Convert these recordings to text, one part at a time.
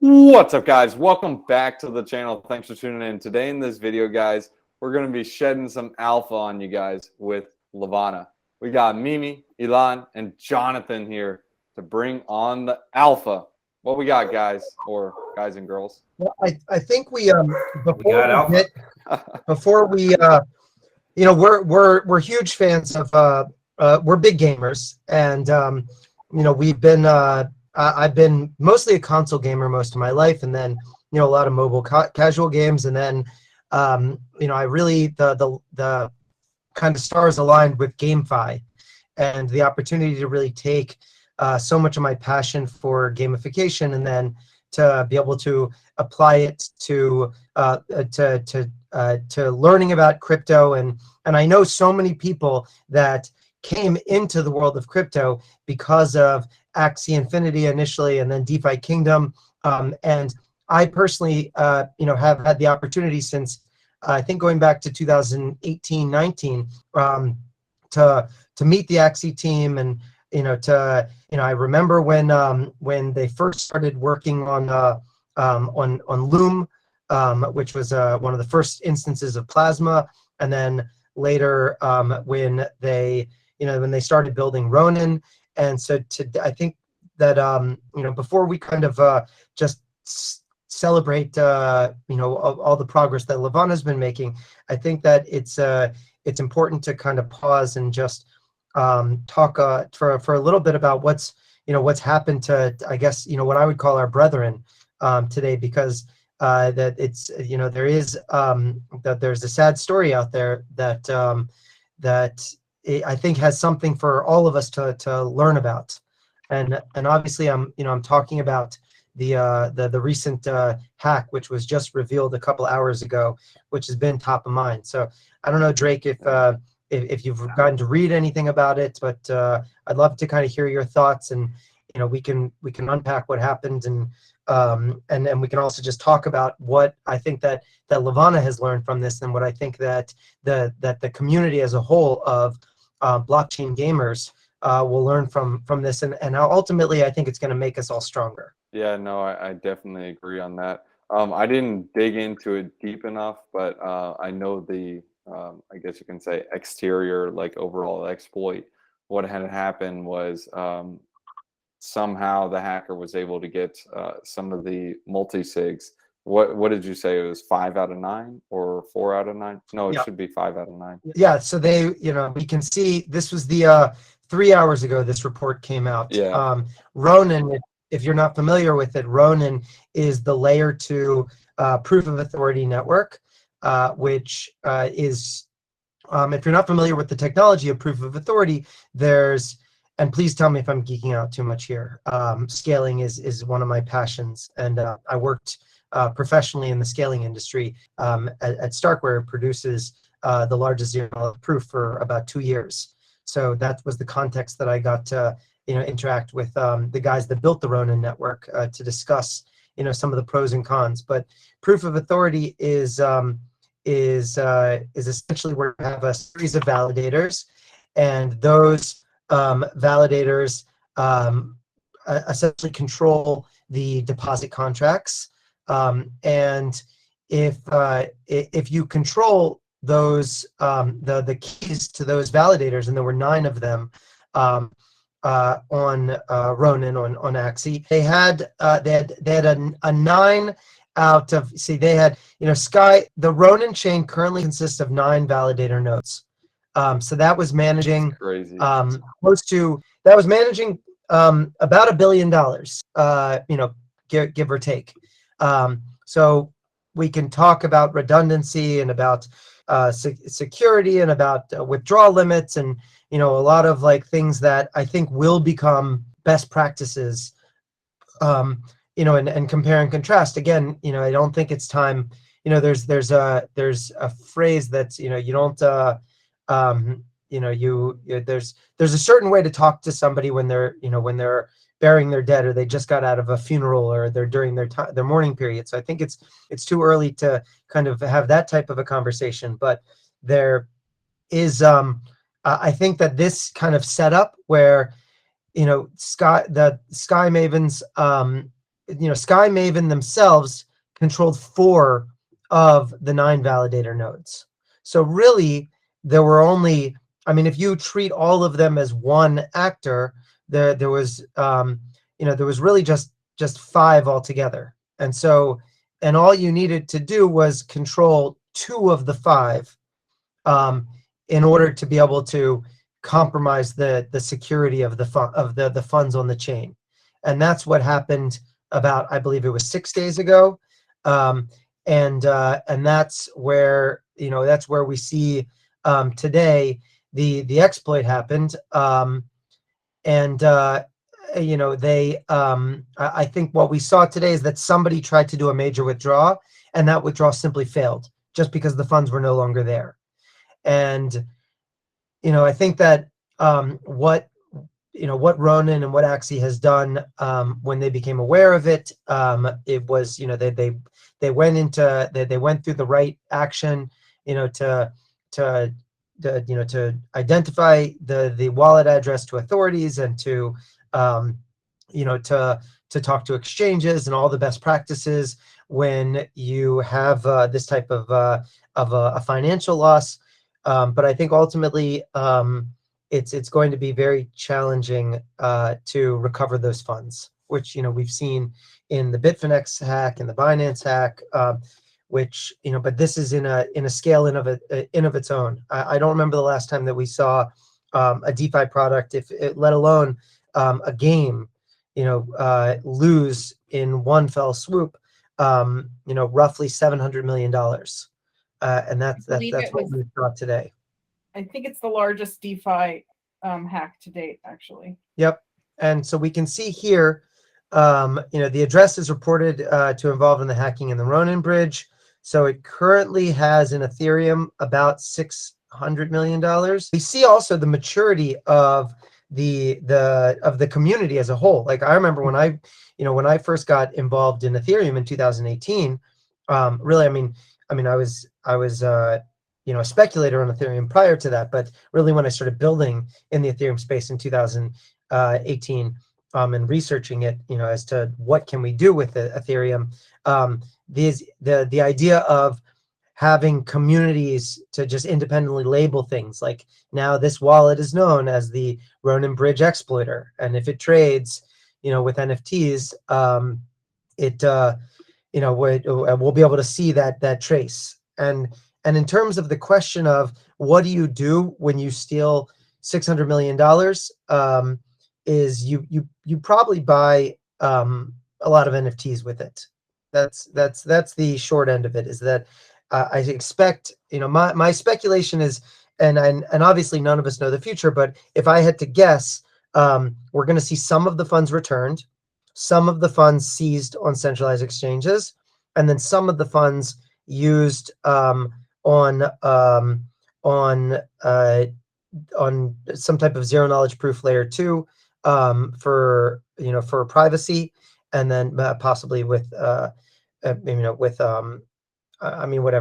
What's up, guys? Welcome back to the channel. Thanks for tuning in. Today in this video, guys, we're going to be shedding some alpha on you guys with Levana. We got Mimi, Elan, and Johnathan here to bring on the alpha. What we got, guys, or guys and girls? Well, I think we got alpha. before we we're huge fans of we're big gamers, and we've been I've been mostly a console gamer most of my life, and then a lot of mobile casual games, and then I really the kind of stars aligned with GameFi and the opportunity to really take so much of my passion for gamification and then to be able to apply it to learning about crypto. And I know so many people that came into the world of crypto because of Axie Infinity initially, and then DeFi Kingdom. And I personally, have had the opportunity since I think going back to 2018-19 to meet the Axie team, and I remember when they first started working on Loom, which was one of the first instances of Plasma, and then later when they started building Ronin. And so I think that before we kind of just celebrate all the progress that Levana has been making, I think that it's important to kind of pause and just talk for a little bit about what's happened to, I guess, what I would call our brethren today, because that it's that there's a sad story out there that I think has something for all of us to learn about, and obviously I'm talking about the recent hack, which was just revealed a couple hours ago, which has been top of mind. So I don't know, Drake, if you've gotten to read anything about it, but I'd love to kind of hear your thoughts, and we can unpack what happened, and then we can also just talk about what I think that Levana has learned from this, and what I think that the community as a whole of blockchain gamers will learn from this, and ultimately I think it's going to make us all stronger. Yeah, no, I definitely agree on that. I didn't dig into it deep enough, but I know the I guess you can say exterior, like overall exploit. What had happened was somehow the hacker was able to get some of the multi-sigs. What did you say? It was 5 out of 9 or 4 out of 9? No, it should be 5 out of 9. Yeah, so they, we can see this was the 3 hours ago this report came out. Yeah. Ronin, if you're not familiar with it, Ronin is the layer 2 proof of authority network, which is, if you're not familiar with the technology of proof of authority, there's, and please tell me if I'm geeking out too much here, scaling is one of my passions, and I worked professionally in the scaling industry at Stark, where it produces the largest zero proof for about 2 years. So that was the context that I got to interact with the guys that built the Ronin network to discuss some of the pros and cons. But proof of authority is essentially where you have a series of validators, and those validators essentially control the deposit contracts. And if you control those the keys to those validators, and there were 9 of them on Ronin, on Axie, they had a 9 out of, see, they had, the Ronin chain currently consists of 9 validator nodes. So that was managing crazy. That was managing about $1 billion, give or take. So we can talk about redundancy and about security and about withdrawal limits, and a lot of things that I think will become best practices. And compare and contrast. Again, I don't think it's time. There's a phrase that's you don't there's a certain way to talk to somebody when they're burying their dead, or they just got out of a funeral, or they're during their mourning period. So I think it's too early to kind of have that type of a conversation. But there is I think that this kind of setup where the Sky Mavens Sky Maven themselves controlled 4 of the 9 validator nodes. So really, there were only, I mean, if you treat all of them as one actor, there was, there was really just 5 altogether. And so, and all you needed to do was control 2 of the 5 in order to be able to compromise the security of the funds on the chain. And that's what happened about, I believe it was 6 days ago. And that's where, that's where we see today the exploit happened. I think what we saw today is that somebody tried to do a major withdrawal, and that withdrawal simply failed just because the funds were no longer there. And I think that what Ronin and what Axie has done when they became aware of it, it was they went through the right action, to identify the wallet address to authorities, and to talk to exchanges and all the best practices when you have this type of a financial loss. But I think ultimately it's going to be very challenging to recover those funds, which we've seen in the Bitfinex hack and the Binance hack, which but this is in a scale in of its own. I don't remember the last time that we saw a DeFi product, let alone a game, lose in one fell swoop, roughly $700 million. And that's what we saw today. I think it's the largest DeFi hack to date, actually. Yep. And so we can see here, the address is reported to involved in the hacking in the Ronin bridge. So it currently has in Ethereum about $600 million. We see also the maturity of the community as a whole. Like I remember when I first got involved in Ethereum in 2018, really, I was a speculator on Ethereum prior to that, but really when I started building in the Ethereum space in 2018 and researching it, as to what can we do with Ethereum, the idea of having communities to just independently label things, like now this wallet is known as the Ronin Bridge exploiter, and if it trades, with NFTs, we'll be able to see that trace. And in terms of the question of what do you do when you steal $600 million, is you probably buy a lot of NFTs with it. That's the short end of it, is that I expect, my speculation is, and obviously none of us know the future, but if I had to guess, we're going to see some of the funds returned, some of the funds seized on centralized exchanges, and then some of the funds used on some type of zero knowledge proof layer 2 for privacy, and then possibly with whatever,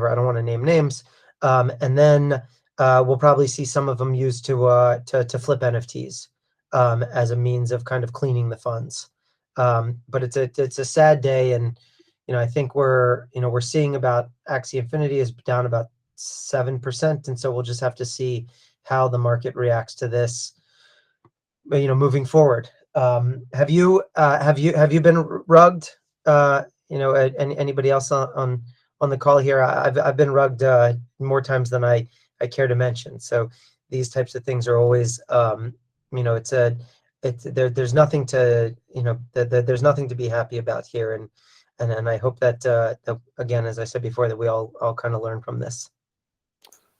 I don't want to name names, and then we'll probably see some of them used to flip NFTs as a means of kind of cleaning the funds. But it's a sad day, and I think we're seeing about Axie Infinity is down about 7%, and so we'll just have to see how the market reacts to this, moving forward. Have you been rugged? Anybody else on the call here? I've been rugged more times than I care to mention. So these types of things are always, there's nothing to there's nothing to be happy about here, and I hope that again, as I said before, that we all kind of learn from this.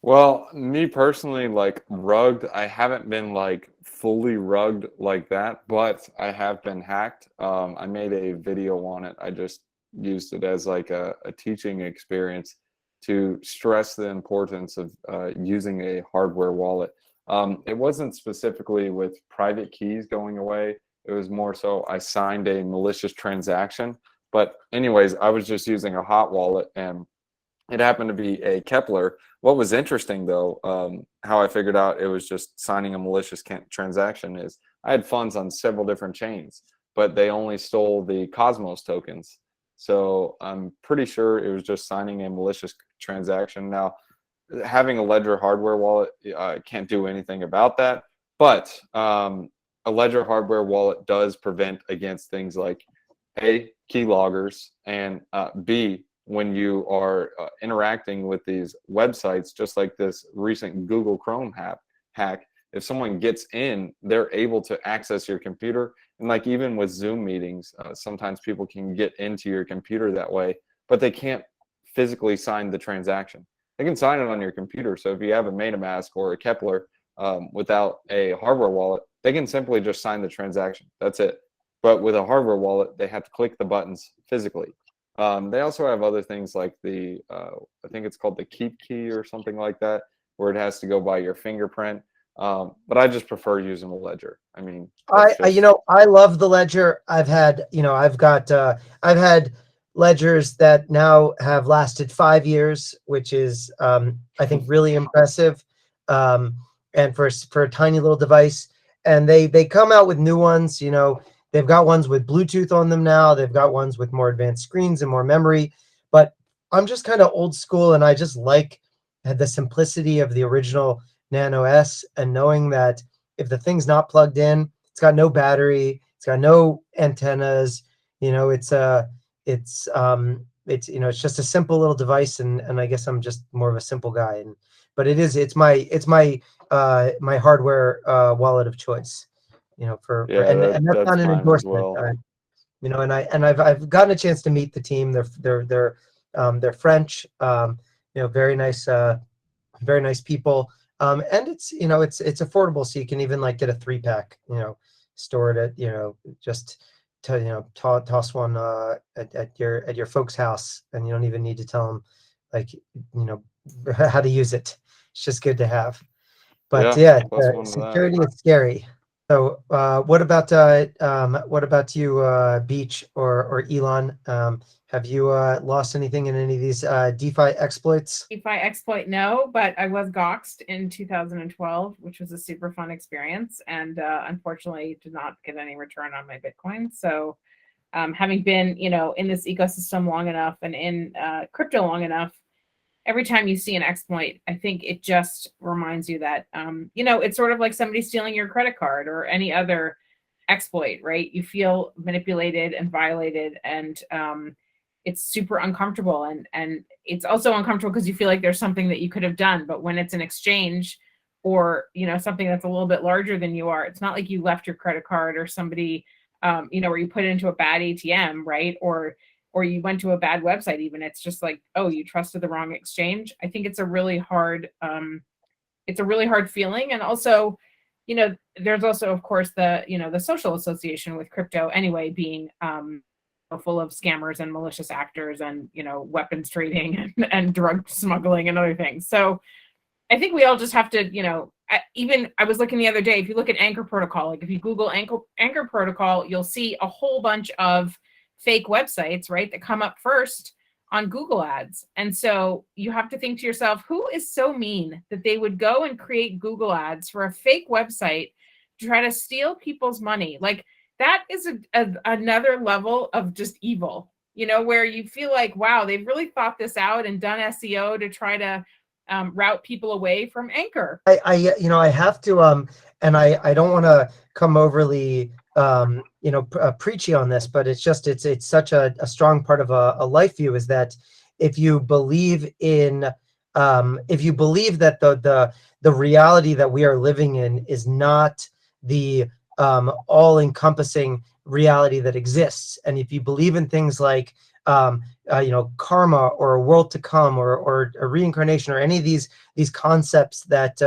Well, me personally, like rugged, I haven't been like fully rugged like that, but I have been hacked. I made a video on it. I just used it as like a teaching experience to stress the importance of using a hardware wallet. It wasn't specifically with private keys going away. It was more so I signed a malicious transaction. But anyways, I was just using a hot wallet, and it happened to be a Kepler. What was interesting, though, how I figured out it was just signing a malicious transaction, is I had funds on several different chains. but they only stole the Cosmos tokens. So I'm pretty sure it was just signing a malicious transaction. Now, having a Ledger hardware wallet can't do anything about that, but a Ledger hardware wallet does prevent against things like A, key loggers, and B, when you are interacting with these websites, just like this recent Google Chrome hack, if someone gets in, they're able to access your computer. And like even with Zoom meetings, sometimes people can get into your computer that way, but they can't physically sign the transaction. They can sign it on your computer. So if you have a MetaMask or a Kepler without a hardware wallet, they can simply just sign the transaction. That's it. But with a hardware wallet, they have to click the buttons physically. They also have other things like the, I think it's called the Keep Key or something like that, where it has to go by your fingerprint. But I just prefer using a Ledger. I mean, I love the Ledger. I've had, I've had ledgers that now have lasted 5 years, which is, I think, really impressive. And for a tiny little device, and they come out with new ones. They've got ones with Bluetooth on them now. They've got ones with more advanced screens and more memory. But I'm just kind of old school, and I just like the simplicity of the original Nano S, and knowing that if the thing's not plugged in, it's got no battery, it's got no antennas. It's just a simple little device, and I guess I'm just more of a simple guy. But it's my my hardware wallet of choice. And that's not an endorsement. And I've gotten a chance to meet the team. They're French. Very nice people. And it's affordable, so you can even like get a 3-pack. Store it at just to toss one at your folks' house, and you don't even need to tell them how to use it. It's just good to have. But security is scary. So what about you, Beach or Elon? Have you lost anything in any of these DeFi exploits? DeFi exploit, no, but I was goxed in 2012, which was a super fun experience, and unfortunately did not get any return on my Bitcoin. So having been, in this ecosystem long enough and in crypto long enough, every time you see an exploit, I think it just reminds you that, it's sort of like somebody stealing your credit card or any other exploit, right? You feel manipulated and violated, and it's super uncomfortable. And it's also uncomfortable because you feel like there's something that you could have done. But when it's an exchange or, something that's a little bit larger than you are, it's not like you left your credit card or somebody, or you put it into a bad ATM, right? Or you went to a bad website even. It's just like, oh, you trusted the wrong exchange. I think it's a really hard feeling. And also, there's also, of course, the social association with crypto anyway, being full of scammers and malicious actors and, weapons trading and drug smuggling and other things. So I think we all just have to, I was looking the other day, if you look at Anchor Protocol, like if you Google Anchor Protocol, you'll see a whole bunch of fake websites, right, that come up first on Google ads. And so you have to think to yourself, who is so mean that they would go and create Google ads for a fake website to try to steal people's money? Like, that is another level of just evil, where you feel like, wow, they've really thought this out and done SEO to try to route people away from Anchor. I have to, and I don't want to come overly, preachy on this, but it's such a strong part of a life view, is that if you believe that the reality that we are living in is not the all-encompassing reality that exists, and if you believe in things like karma or a world to come or a reincarnation or any of these concepts that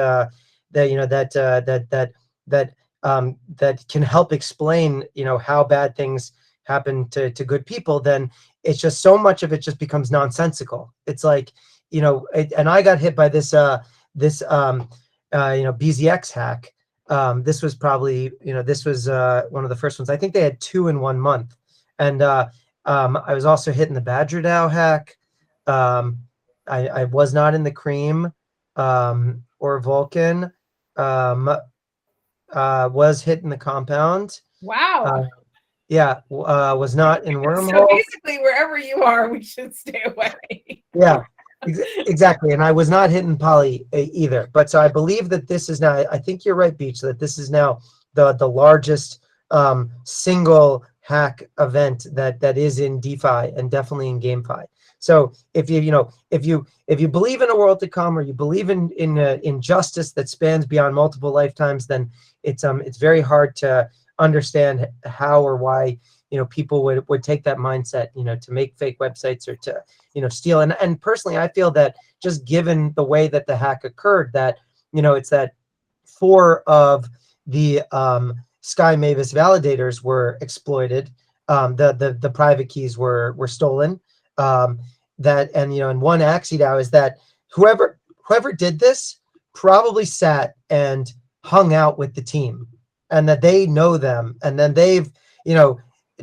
can help explain how bad things happen to good people, then it's just so much of it just becomes nonsensical. It's like, and I got hit by this BZX hack. This was probably, this was one of the first ones. I think they had 2 in 1 month. And I was also hit in the Badger DAO hack. I was not in the Cream or Vulcan. Was hit in the Compound. Wow. Yeah, was not in So Wormhole. basically, wherever you are, we should stay away. Yeah, exactly. And I was not hitting Poly either. But so I believe that this is now, I think you're right, Beach, that this is now the largest single hack event that is in DeFi and definitely in GameFi. So if you believe in a world to come, or you believe in justice that spans beyond multiple lifetimes, then it's very hard to understand how or why people would take that mindset to make fake websites or to steal. And personally, I feel that just given the way that the hack occurred, that it's that 4 of the Sky Mavis validators were exploited. The private keys were stolen. And one axie DAO is that whoever did this probably sat and hung out with the team, and that they know them, and then they've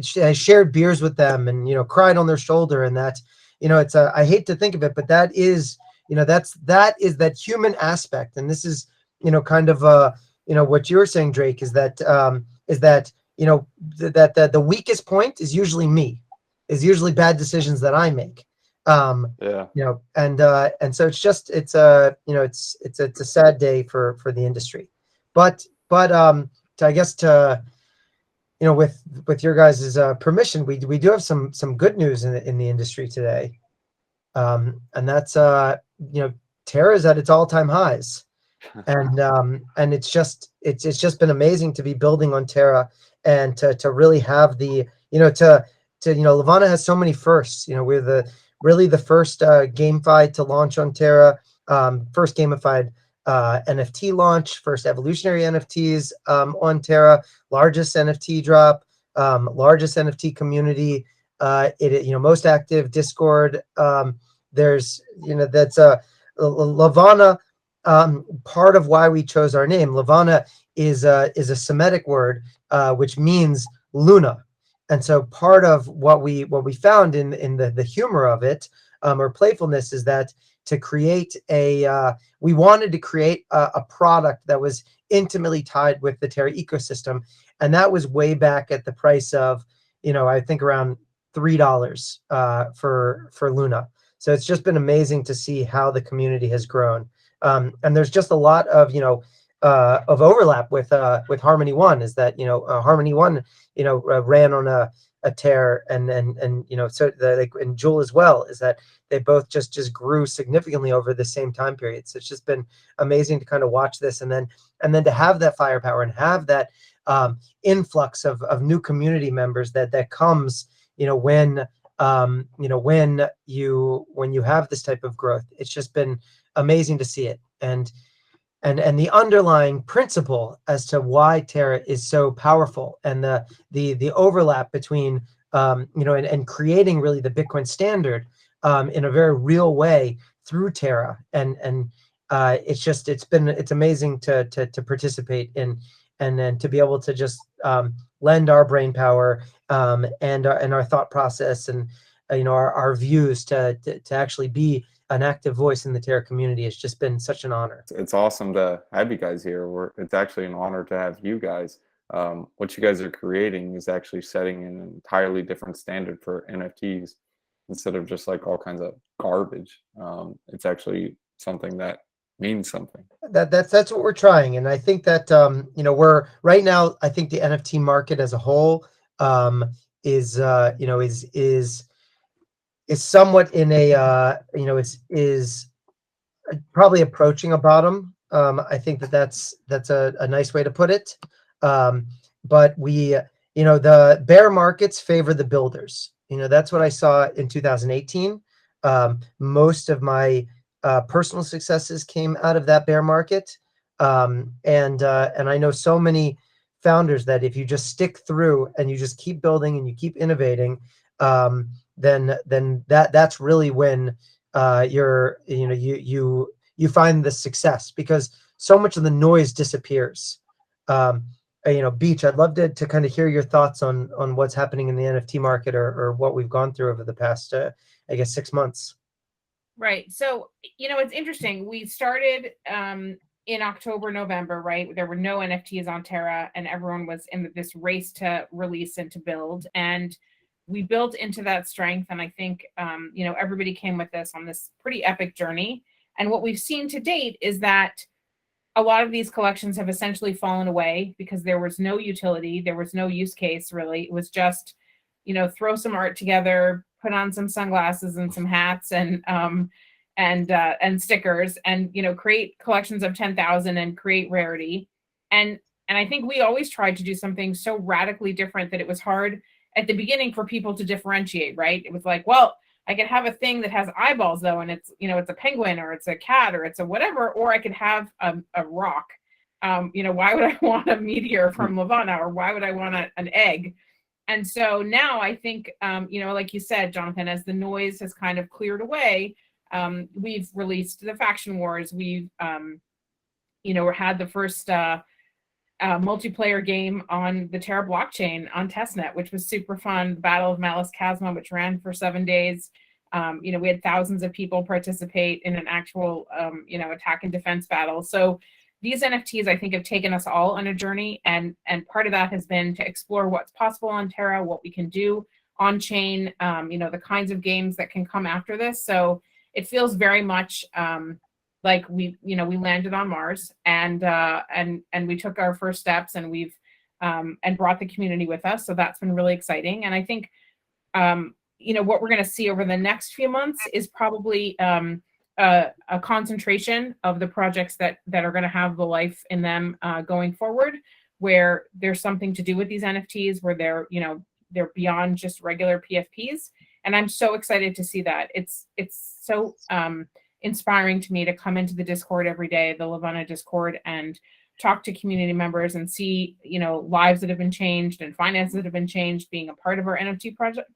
shared beers with them, and cried on their shoulder, and that it's I hate to think of it, but that is that is that human aspect. And this is kind of what you're saying, Drake, is that that the weakest point is usually me, is usually bad decisions that I make. Yeah. And so it's a sad day for the industry. But I guess with your guys' permission, we do have some good news in the industry today, and that's Terra is at its all-time highs, and it's just been amazing to be building on Terra, and to really have the Levana has so many firsts. We're really the first GameFi to launch on Terra, first gamified NFT launch, first evolutionary NFTs on Terra, largest NFT drop, largest NFT community, most active Discord. There's that's Levana. Part of why we chose our name, Levana, is a Semitic word which means Luna. And so part of what we found in the humor of it, or playfulness, is that to create we wanted to create a product that was intimately tied with the Terra ecosystem, and that was way back at the price of I think around $3 for Luna. So it's just been amazing to see how the community has grown, and there's just a lot of of overlap with Harmony One. Is that Harmony One ran on a Terra, and so and Jewel as well, is that they both just grew significantly over the same time period. So it's just been amazing to kind of watch this, and then to have that firepower and have that influx of new community members that comes when you have this type of growth. It's just been amazing to see it, and the underlying principle as to why Terra is so powerful, and the overlap between and creating really the Bitcoin standard in a very real way through Terra, and it's amazing to participate in, and then to be able to just lend our brain power and our thought process, and our views to actually be an active voice in the Terra community. Has just been such an honor. It's awesome to have you guys here. It's actually an honor to have you guys. What you guys are creating is actually setting an entirely different standard for NFTs, instead of just like all kinds of garbage. It's actually something that means something. That's what we're trying, and I think that we're right now. I think the NFT market as a whole is somewhat in a is probably approaching a bottom. I think that's a nice way to put it. But the bear markets favor the builders. That's what I saw in 2018. Most of my personal successes came out of that bear market, and I know so many founders that if you just stick through and you just keep building and you keep innovating, then that's really when you find the success, because so much of the noise disappears. Beach, I'd love to kind of hear your thoughts on what's happening in the NFT market, or what we've gone through over the past, I guess, 6 months. Right. So, it's interesting. We started in October, November, right, there were no NFTs on Terra, and everyone was in this race to release and to build. And we built into that strength. And I think, everybody came with us on this pretty epic journey. And what we've seen to date is that a lot of these collections have essentially fallen away because there was no utility, there was no use case, really. It was just, throw some art together, put on some sunglasses and some hats and stickers, and create collections of 10,000 and create rarity. And I think we always tried to do something so radically different that it was hard at the beginning for people to differentiate, right? It was like, well, I could have a thing that has eyeballs though, and it's it's a penguin or it's a cat or it's a whatever, or I could have a rock. Why would I want a meteor from Levana, or why would I want an egg? And so now I think, like you said, Johnathan, as the noise has kind of cleared away, we've released the Faction Wars. We've, had the first multiplayer game on the Terra blockchain on testnet, which was super fun. The Battle of Malice Chasma, which ran for 7 days. We had thousands of people participate in an actual, attack and defense battle. So these NFTs, I think, have taken us all on a journey, and part of that has been to explore what's possible on Terra, what we can do on chain, the kinds of games that can come after this. So it feels very much like we landed on Mars, and we took our first steps, and we've and brought the community with us. So that's been really exciting. And I think what we're going to see over the next few months is probably a concentration of the projects that are going to have the life in them going forward, where there's something to do with these NFTs, where they're beyond just regular PFPs. And I'm so excited to see that. It's so inspiring to me to come into the Discord every day, the Levana Discord, and talk to community members and see, lives that have been changed and finances that have been changed being a part of our NFT project,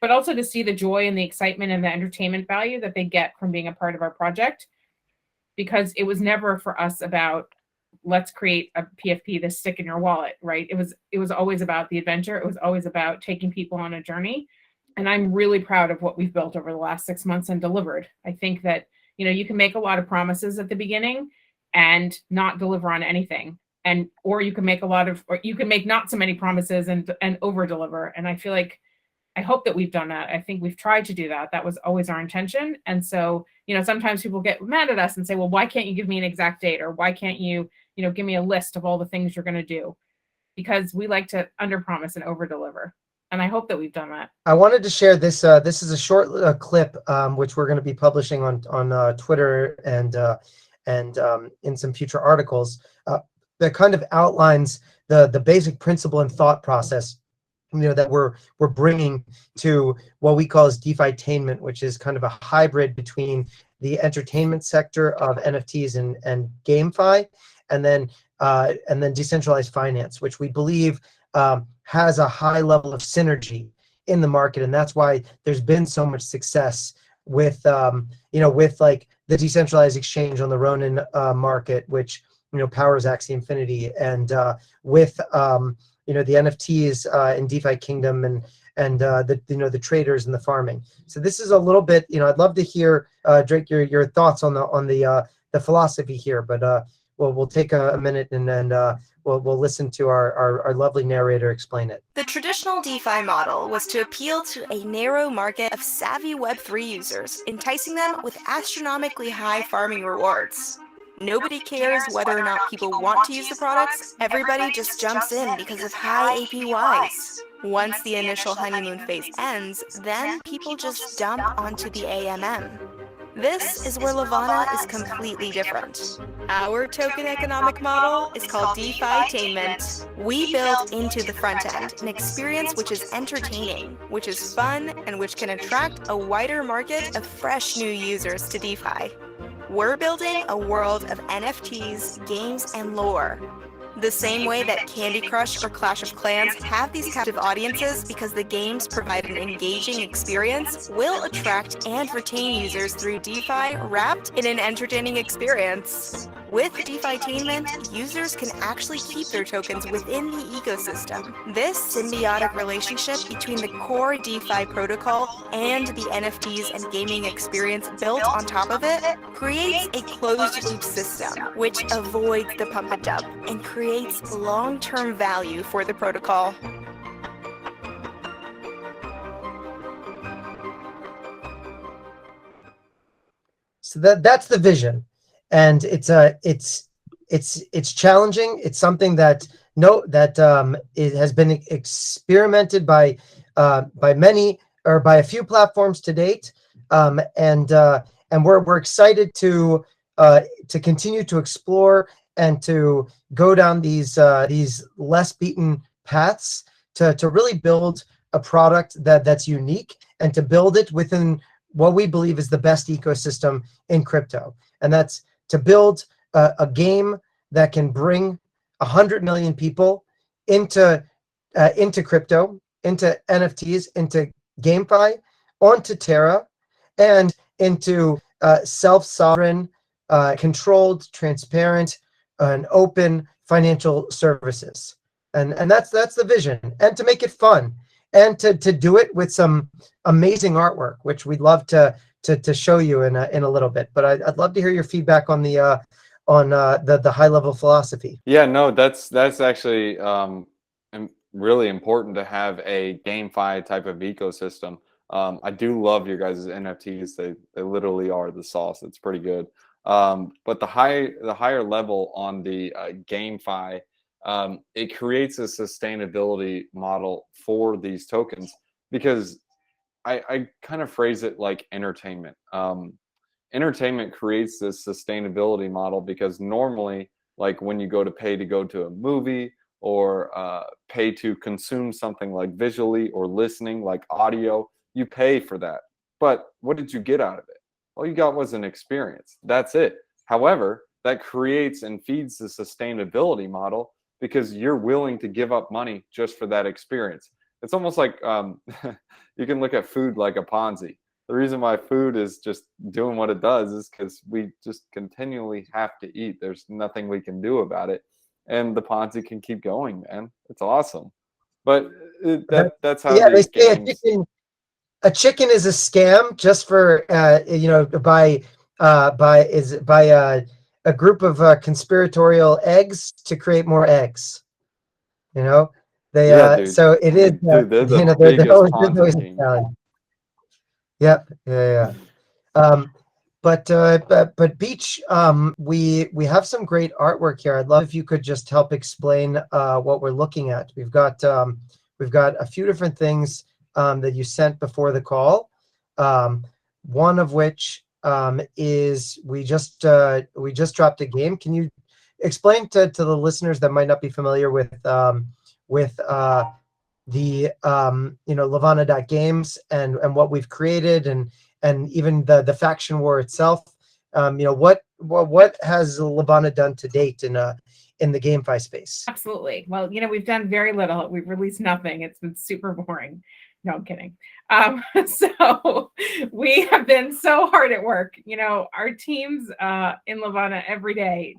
but also to see the joy and the excitement and the entertainment value that they get from being a part of our project. Because it was never for us about, let's create a PFP to stick in your wallet, right? It was always about the adventure. It was always about taking people on a journey. And I'm really proud of what we've built over the last 6 months and delivered. I think that, you can make a lot of promises at the beginning and not deliver on anything. Or you can make not so many promises and over deliver. And I feel like, I hope that we've done that. I think we've tried to do that. That was always our intention. And so, sometimes people get mad at us and say, well, why can't you give me an exact date? Or why can't you, give me a list of all the things you're going to do? Because we like to underpromise and overdeliver. And I hope that we've done that. I wanted to share this. This is a short clip, which we're going to be publishing on Twitter and in some future articles that kind of outlines the basic principle and thought process, that we're bringing to what we call as DeFi tainment, which is kind of a hybrid between the entertainment sector of NFTs and GameFi, and then decentralized finance, which we believe has a high level of synergy in the market. And that's why there's been so much success with with like the decentralized exchange on the Ronin market, which powers Axie Infinity, and with the NFTs in DeFi Kingdom, and the traders and the farming. So this is a little bit, I'd love to hear Drake your thoughts on the philosophy here, but we'll take a minute, and then we'll listen to our lovely narrator explain it. The traditional DeFi model was to appeal to a narrow market of savvy Web3 users, enticing them with astronomically high farming rewards. Nobody cares whether or not people want to use the products, everybody just jumps in because of high APYs. Once the initial honeymoon phase ends, then people just dump onto the AMM. This is where Levana is completely different. Our token economic model is called DeFi tainment. We build into the front end an experience which is entertaining, which is fun, and which can attract a wider market of fresh new users to DeFi. We're building a world of NFTs, games, and lore. The same way that Candy Crush or Clash of Clans have these captive audiences because the games provide an engaging experience, will attract and retain users through DeFi wrapped in an entertaining experience. With DeFi tainment, users can actually keep their tokens within the ecosystem. This symbiotic relationship between the core DeFi protocol and the NFTs and gaming experience built on top of it creates a closed-loop system, which avoids the pump and dump and creates long-term value for the protocol. So that's the vision, and it's challenging. It's something that it has been experimented by many, or by a few platforms to date, and we're excited to continue to explore and to go down these less beaten paths to really build a product that's unique, and to build it within what we believe is the best ecosystem in crypto. And that's to build a game that can bring 100 million people into crypto, into NFTs, into GameFi, onto Terra, and into self-sovereign, controlled, transparent, and open financial services. And that's the vision. And to make it fun, and to do it with some amazing artwork, which we'd love to show you in a little bit. But I'd love to hear your feedback on the high level philosophy. Yeah, no, that's actually really important to have a GameFi type of ecosystem. I do love your guys' NFTs. They literally are the sauce. It's pretty good. But the higher level on the GameFi, it creates a sustainability model for these tokens, because I kind of phrase it like entertainment. Entertainment creates this sustainability model, because normally, like when you go to a movie, or pay to consume something like visually or listening, like audio, you pay for that. But what did you get out of it? All you got was an experience. That's it. However, that creates and feeds the sustainability model, because you're willing to give up money just for that experience. It's almost like you can look at food like a Ponzi. The reason why food is just doing what it does is because we just continually have to eat. There's nothing we can do about it. And the Ponzi can keep going, man. It's awesome. But that's how Yeah, they these say games... a chicken is a scam just for by a group of conspiratorial eggs to create more eggs. They dude. so it is Dude, they're the there's biggest always Ponzi a scheme. challenge. Yep. Yeah. But Beach, we have some great artwork here. I'd love if you could just help explain what we're looking at. We've got a few different things that you sent before the call. One of which is we just dropped a game. Can you explain to the listeners that might not be familiar with the Levana.games and what we've created, and even the faction war itself? What has Levana done to date in the GameFi space? Absolutely. Well, we've done very little. We've released nothing. It's been super boring. No, I'm kidding. So we have been so hard at work. Our teams in Levana every day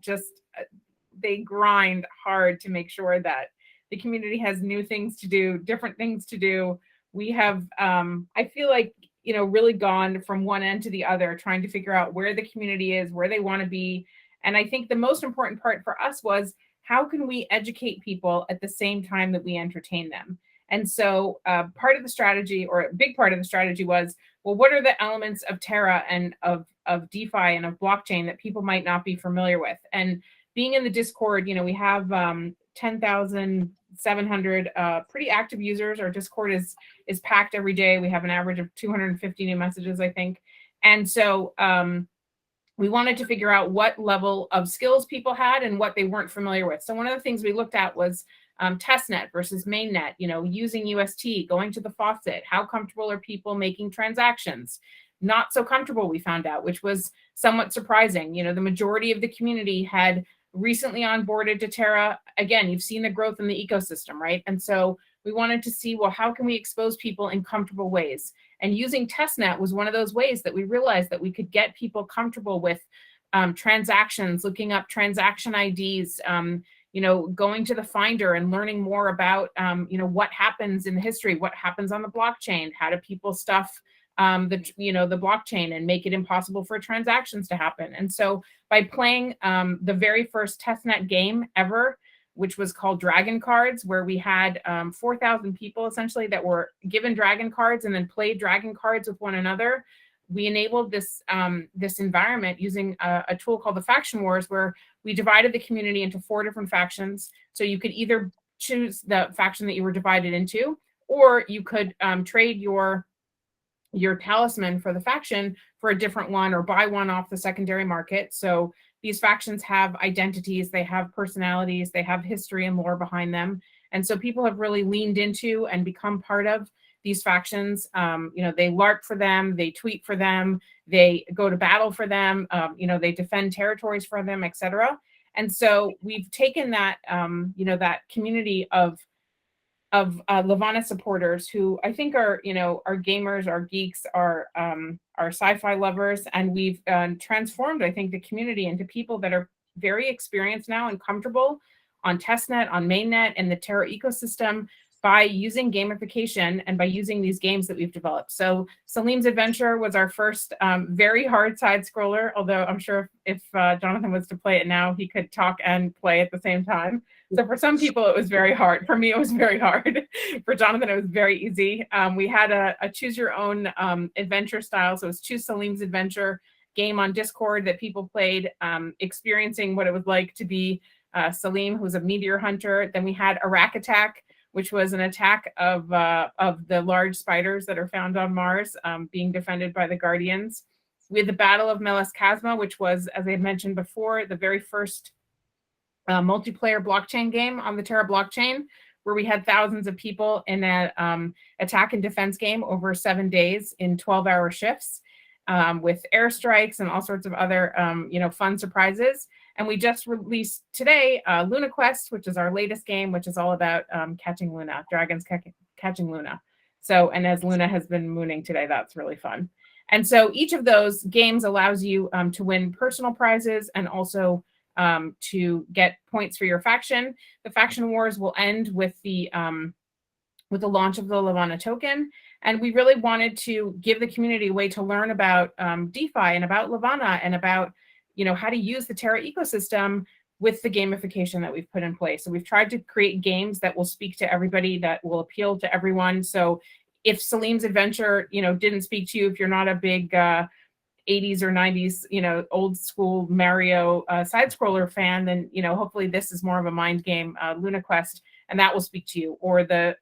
they grind hard to make sure that the community has new things to do, different things to do. We have, I feel like, really gone from one end to the other, trying to figure out where the community is, where they want to be. And I think the most important part for us was, how can we educate people at the same time that we entertain them? And so part of the strategy, or a big part of the strategy, was, well, what are the elements of Terra and of DeFi and of blockchain that people might not be familiar with? And being in the Discord, we have 10,700 pretty active users. Our Discord is packed every day. We have an average of 250 new messages, I think. And so we wanted to figure out what level of skills people had and what they weren't familiar with. So one of the things we looked at was testnet versus mainnet, using UST, going to the faucet. How comfortable are people making transactions? Not so comfortable, we found out, which was somewhat surprising. The majority of the community had recently onboarded to Terra. Again, you've seen the growth in the ecosystem, right? And so we wanted to see, well, how can we expose people in comfortable ways? And using testnet was one of those ways that we realized that we could get people comfortable with transactions, looking up transaction IDs, you know, going to the Finder and learning more about, you know, what happens in history, what happens on the blockchain, how do people stuff the blockchain and make it impossible for transactions to happen. And so by playing the very first testnet game ever, which was called Dragon Cards, where we had 4,000 people essentially that were given dragon cards and then played dragon cards with one another, we enabled this this environment using a tool called the Faction Wars, where we divided the community into 4 different factions. So you could either choose the faction that you were divided into, or you could trade your talisman for the faction for a different one, or buy one off the secondary market. So these factions have identities, they have personalities, they have history and lore behind them. And so people have really leaned into and become part of these factions. You know, they LARP for them, they tweet for them, they go to battle for them, you know, they defend territories for them, etc. And so we've taken that, you know, that community of Levana supporters who I think are, you know, are gamers, are geeks, are sci-fi lovers, and we've transformed, I think, the community into people that are very experienced now and comfortable on testnet, on mainnet, and the Terra ecosystem by using gamification and by using these games that we've developed. So Salim's Adventure was our first very hard side scroller, although I'm sure if Johnathan was to play it now, he could talk and play at the same time. So for some people, it was very hard. For me, it was very hard. For Johnathan, it was very easy. We had a choose your own adventure style. So it was Choose Salim's Adventure game on Discord that people played, experiencing what it was like to be Salim, who's a meteor hunter. Then we had Iraq Attack, which was an attack of the large spiders that are found on Mars, being defended by the Guardians. We had the Battle of Melas Chasma, which was, as I had mentioned before, the very first multiplayer blockchain game on the Terra blockchain, where we had thousands of people in an attack and defense game over 7 days in 12-hour shifts, with airstrikes and all sorts of other you know, fun surprises. And we just released today Luna Quest, which is our latest game, which is all about catching Luna, dragons catching Luna. So, and as Luna has been mooning today, that's really fun. And so each of those games allows you to win personal prizes and also to get points for your faction. The faction wars will end with the launch of the Levana token. And we really wanted to give the community a way to learn about DeFi and about Levana and about, you know, how to use the Terra ecosystem with the gamification that we've put in place. So we've tried to create games that will speak to everybody, that will appeal to everyone. So if Salim's Adventure, you know, didn't speak to you, if you're not a big 80s or 90s, you know, old school Mario side scroller fan, then, you know, hopefully this is more of a mind game, Luna Quest, and that will speak to you, or the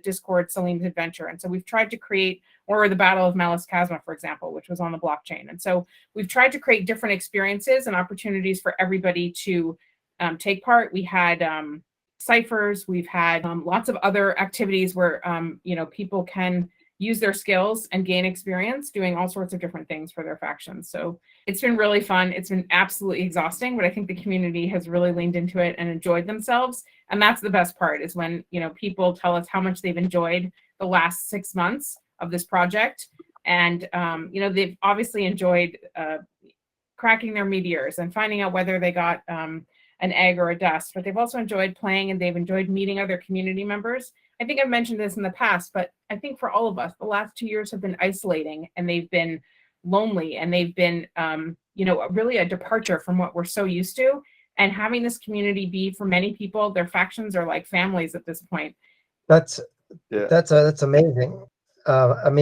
Discord Salim's Adventure. And so we've tried to create, or the Battle of Melas Chasma, for example, which was on the blockchain. And so we've tried to create different experiences and opportunities for everybody to take part. We had ciphers, we've had lots of other activities where, you know, people can use their skills and gain experience doing all sorts of different things for their factions. So it's been really fun. It's been absolutely exhausting, but I think the community has really leaned into it and enjoyed themselves. And that's the best part, is when, you know, people tell us how much they've enjoyed the last 6 months of this project. And, you know, they've obviously enjoyed cracking their meteors and finding out whether they got an egg or a dust, but they've also enjoyed playing, and they've enjoyed meeting other community members. I think I've mentioned this in the past, but I think for all of us, the last 2 years have been isolating, and they've been lonely, and they've been, you know, really a departure from what we're so used to. And having this community be, for many people, their factions are like families at this point. That's amazing. I'm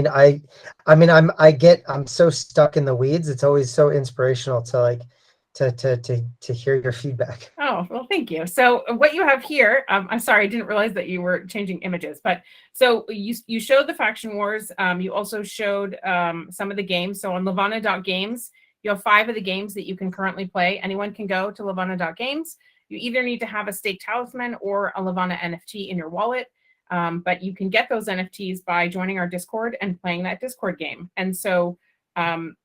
so stuck in the weeds. It's always so inspirational to to hear your feedback. Oh, well, thank you. So what you have here, I'm sorry, I didn't realize that you were changing images, but so you showed the faction wars. You also showed some of the games. So on Levana.games, you have 5 of the games that you can currently play. Anyone can go to Levana.games. You either need to have a staked talisman or a Levana NFT in your wallet. But you can get those NFTs by joining our Discord and playing that Discord game. And so,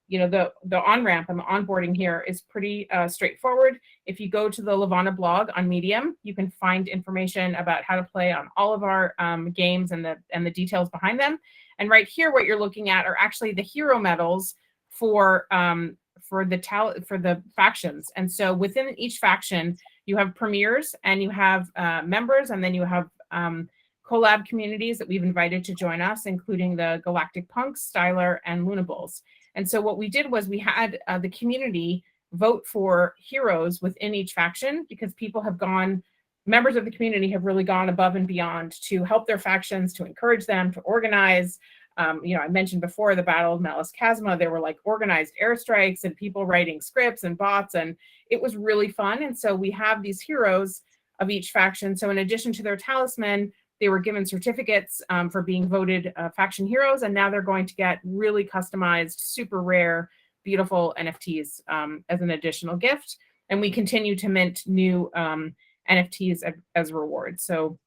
you know, the on-ramp and the onboarding here is pretty straightforward. If you go to the Levana blog on Medium, you can find information about how to play on all of our games and the details behind them. And right here, what you're looking at are actually the hero medals for for the factions. And so within each faction, you have premiers and you have members, and then you have collab communities that we've invited to join us, including the Galactic Punks, Styler, and Lunables. And so what we did was we had the community vote for heroes within each faction, because people have gone, members of the community have really gone above and beyond to help their factions, to encourage them, to organize. You know, I mentioned before the Battle of Melis Chasma, there were like organized airstrikes and people writing scripts and bots, and it was really fun. And so we have these heroes of each faction. So in addition to their talisman, they were given certificates for being voted faction heroes, and now they're going to get really customized, super rare, beautiful NFTs as an additional gift. And we continue to mint new NFTs as rewards. So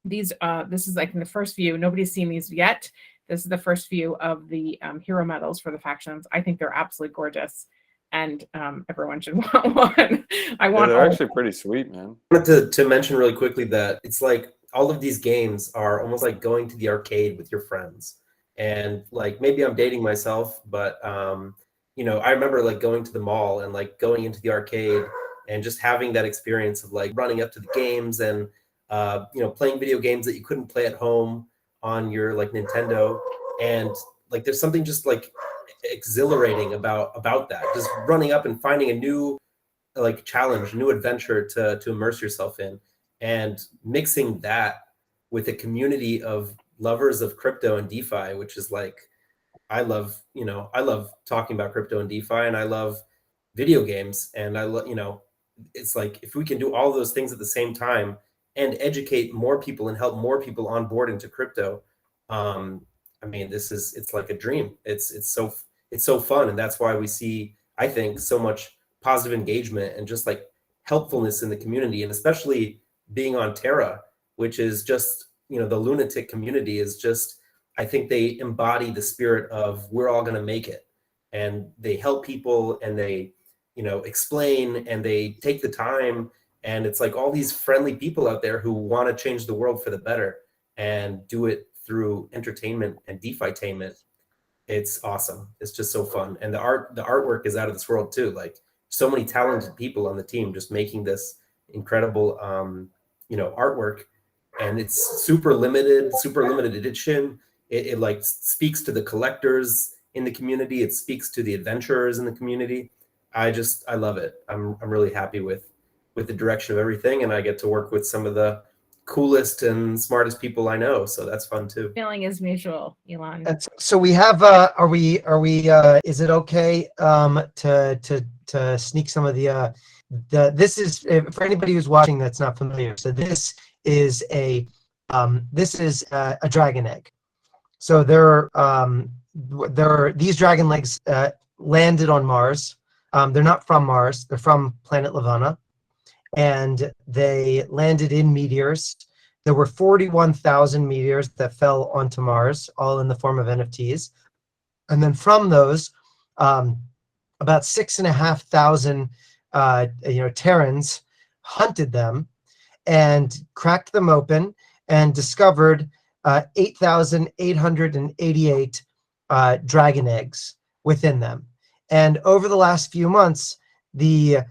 these, this is like in the first view. Nobody's seen these yet. This is the first view of the hero medals for the factions. I think they're absolutely gorgeous, and everyone should want one. They're actually pretty sweet, man. I wanted to mention really quickly that it's like all of these games are almost like going to the arcade with your friends. And like, maybe I'm dating myself, but you know, I remember like going to the mall and like going into the arcade and just having that experience of like running up to the games and you know, playing video games that you couldn't play at home on your like Nintendo. And like, there's something just like exhilarating about that, just running up and finding a new like challenge, new adventure to immerse yourself in, and mixing that with a community of lovers of crypto and DeFi, which is like, I love talking about crypto and DeFi, and I love video games, and I love, you know, it's like, if we can do all those things at the same time and educate more people and help more people on board into crypto, I mean, it's like a dream. It's so fun, and that's why we see, I think, so much positive engagement and just like helpfulness in the community, and especially being on Terra, which is just, you know, the lunatic community is just, I think they embody the spirit of we're all going to make it, and they help people, and they, you know, explain, and they take the time, and it's like all these friendly people out there who want to change the world for the better and do it through entertainment and DeFi-tainment. It's awesome. It's just so fun, and the artwork is out of this world too. Like, so many talented people on the team just making this incredible you know, artwork, and it's super limited edition. It like speaks to the collectors in the community. It speaks to the adventurers in the community. I love it. I'm really happy with the direction of everything, and I get to work with some of the coolest and smartest people I know, so that's fun too. Feeling is mutual, Elan. So we have are we is it okay to sneak some of the this is, for anybody who's watching that's not familiar, so this is a dragon egg. So these dragon legs landed on Mars. They're not from Mars, they're from planet Levana, and they landed in meteors. There were 41,000 meteors that fell onto Mars, all in the form of NFTs. And then from those, about 6,500 you know, Terrans hunted them and cracked them open and discovered 8,888 dragon eggs within them. And over the last few months, the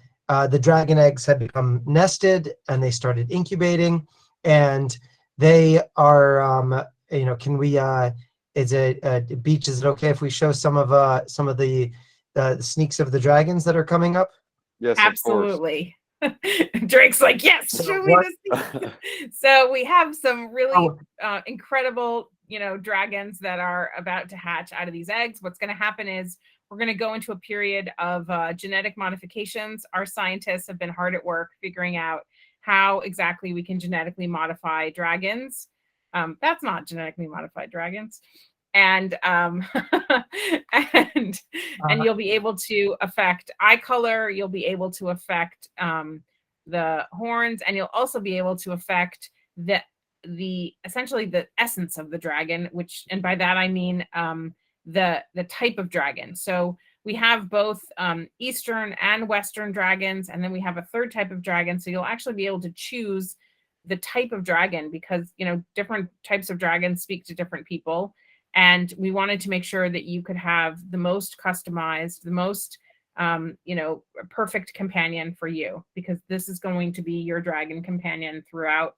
dragon eggs had become nested, and they started incubating, and they are you know, can we is it Beach, is it okay if we show some of the sneaks of the dragons that are coming up? Yes, absolutely. Drake's like, yes, show me this. So we have some really incredible, you know, dragons that are about to hatch out of these eggs. What's going to happen is we're going to go into a period of genetic modifications. Our scientists have been hard at work figuring out how exactly we can genetically modify dragons. That's not genetically modified dragons. And and you'll be able to affect eye color, you'll be able to affect the horns, and you'll also be able to affect the essentially the essence of the dragon, which, and by that I mean the type of dragon. So we have both Eastern and Western dragons, and then we have a third type of dragon. So you'll actually be able to choose the type of dragon, because, you know, different types of dragons speak to different people. And we wanted to make sure that you could have the most customized, the most you know, a perfect companion for you, because this is going to be your dragon companion throughout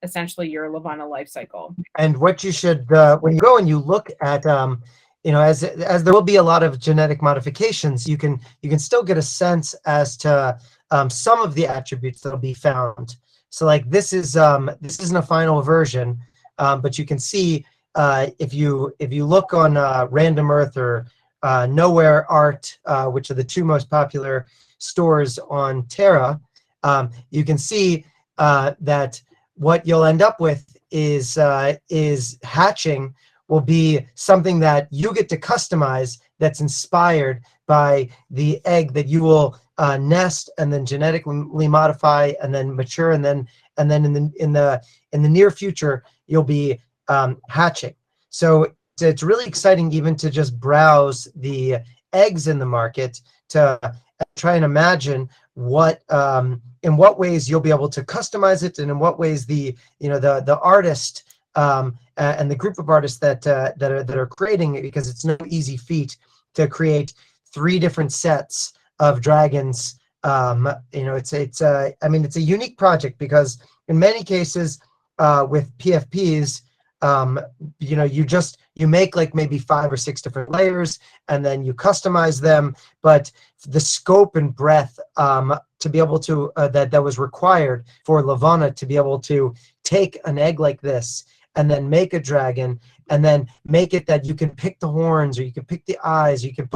essentially your Levana life cycle. And what you should, when you go and you look at, you know, as there will be a lot of genetic modifications, you can still get a sense as to some of the attributes that'll be found. So like this isn't a final version, but you can see if you look on Random Earth or Nowhere Art, which are the two most popular stores on Terra, you can see that what you'll end up with is hatching will be something that you get to customize, that's inspired by the egg that you will nest and then genetically modify and then mature, and then in the near future you'll be hatching. So it's really exciting even to just browse the eggs in the market to try and imagine what in what ways you'll be able to customize it, and in what ways the artist and the group of artists that are creating it, because it's no easy feat to create 3 different sets of dragons. You know, it's I mean, it's a unique project, because in many cases with PFPs, you know, you make like maybe 5 or 6 different layers and then you customize them, but the scope and breadth to be able to that was required for Levana to be able to take an egg like this and then make a dragon, and then make it that you can pick the horns, or you can pick the eyes, you can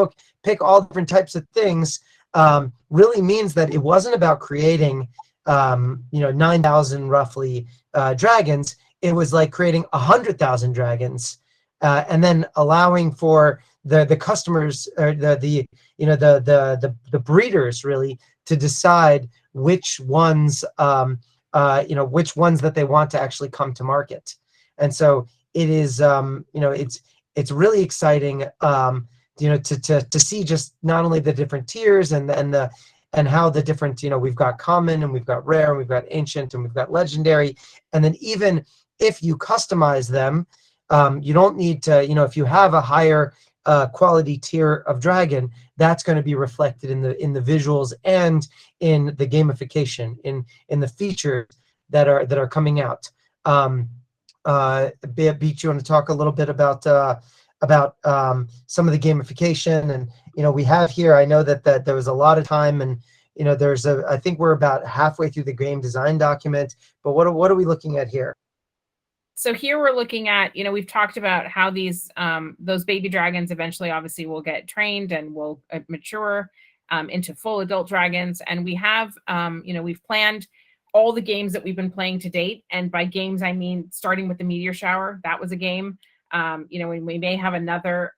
pick all different types of things, really means that it wasn't about creating 9,000 roughly dragons. It was like creating 100,000 dragons, and then allowing for the customers, or the breeders really, to decide which ones which ones that they want to actually come to market. And so it is it's really exciting to see just not only the different tiers and how the different, we've got common and we've got rare and we've got ancient and we've got legendary, and then even if you customize them, you don't need to, if you have a higher quality tier of dragon, that's going to be reflected in the visuals and in the gamification, in the features that are coming out. Beach, you want to talk a little bit about some of the gamification? And we have here, I know that there was a lot of time, and I think we're about halfway through the game design document, but what are we looking at here? So here we're looking at, we've talked about how these those baby dragons eventually obviously will get trained and will mature into full adult dragons. And we have, we've planned all the games that we've been playing to date. And by games, I mean, starting with the meteor shower, that was a game. We may have another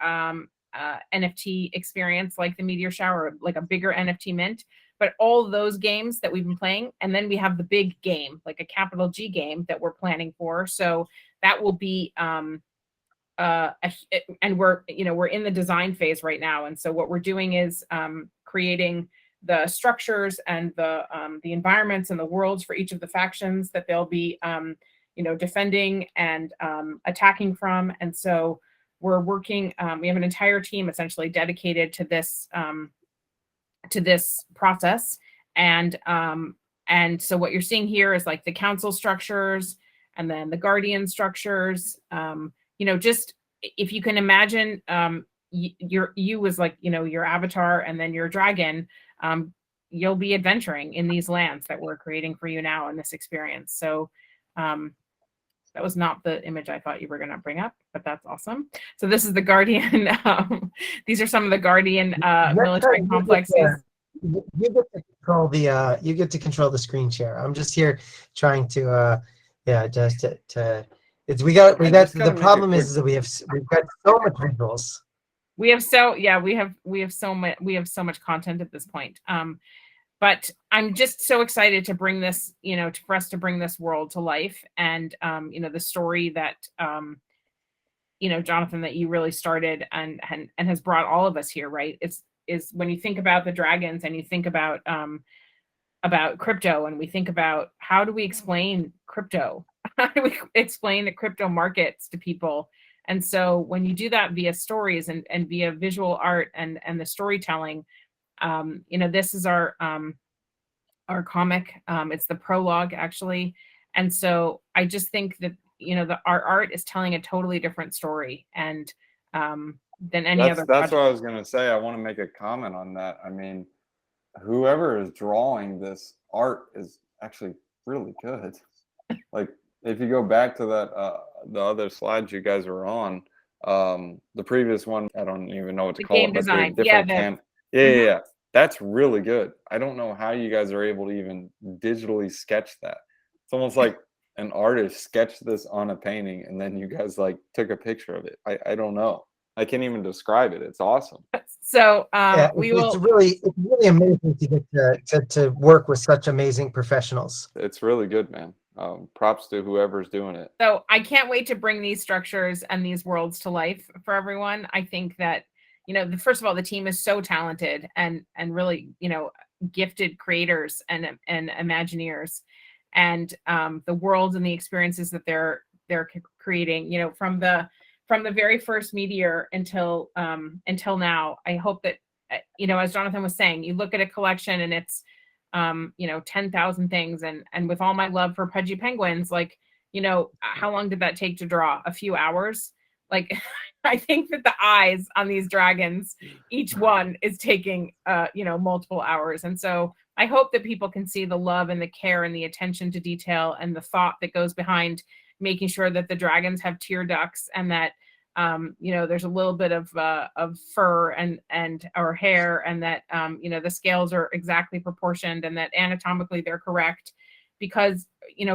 NFT experience like the meteor shower, like a bigger NFT mint. But all those games that we've been playing, and then we have the big game, like a capital G game that we're planning for. So that will be, and we're in the design phase right now. And so what we're doing is creating the structures and the environments and the worlds for each of the factions that they'll be, defending and attacking from. And so we're working. We have an entire team essentially dedicated to this. To this process, and so what you're seeing here is like the council structures, and then the guardian structures. Just if you can imagine, you as like your avatar, and then your dragon. You'll be adventuring in these lands that we're creating for you now in this experience. So that was not the image I thought you were going to bring up, but that's awesome. So this is the Guardian. These are some of the Guardian military complexes. You get to control the screen share. I'm just here trying to the problem is that we've got so much visuals. We have so much content at this point. But I'm just so excited to bring this, for us to bring this world to life. And, the story that, Johnathan, that you really started and has brought all of us here, right? Is when you think about the dragons and you think about crypto, and we think about how do we explain crypto? How do we explain the crypto markets to people? And so when you do that via stories and via visual art and the storytelling, This is our comic. It's the prologue, actually. And so I just think that, our art is telling a totally different story and than any other That's project. what I was going to say. I want to make a comment on that. I mean, whoever is drawing this art is actually really good. Like, if you go back to that the other slides you guys were on, the previous one, I don't even know what to The call game it, but design. the different Mhm. yeah, that's really good. I don't know how you guys are able to even digitally sketch that. It's almost like an artist sketched this on a painting and then you guys like took a picture of it. I don't know. I can't even describe it. It's awesome. So Yeah, we it's will. really amazing to get to work with such amazing professionals. It's really good, man. Props to whoever's doing it. So I can't wait to bring these structures and these worlds to life for everyone. I think that, first of all, the team is so talented and really, gifted creators and Imagineers, and the worlds and the experiences that they're creating, from the very first Meteor until now. I hope that, as Johnathan was saying, you look at a collection and it's 10,000 things, and with all my love for pudgy penguins, like, how long did that take to draw? A few hours. Like, I think that the eyes on these dragons, each one is taking multiple hours. And so I hope that people can see the love and the care and the attention to detail and the thought that goes behind making sure that the dragons have tear ducts, and that there's a little bit of fur and or hair, and that the scales are exactly proportioned, and that anatomically they're correct, because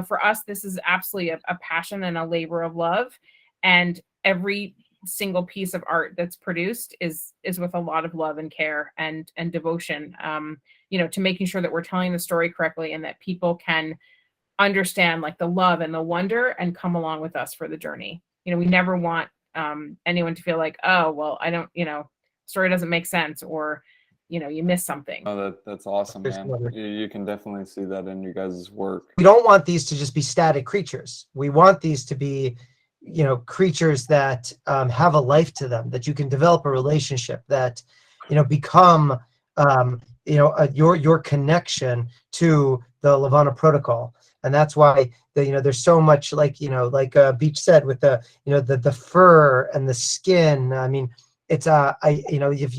for us this is absolutely a passion and a labor of love, and every single piece of art that's produced is with a lot of love and care and devotion, to making sure that we're telling the story correctly and that people can understand like the love and the wonder and come along with us for the journey. We never want anyone to feel like, oh, well, I don't, story doesn't make sense, or, you miss something. Oh, that's awesome, man. You can definitely see that in you guys' work. We don't want these to just be static creatures. We want these to be, creatures that have a life to them, that you can develop a relationship, that, become, your connection to the Levana protocol. And that's why there's so much, like Beach said, with the fur and the skin. I mean, it's if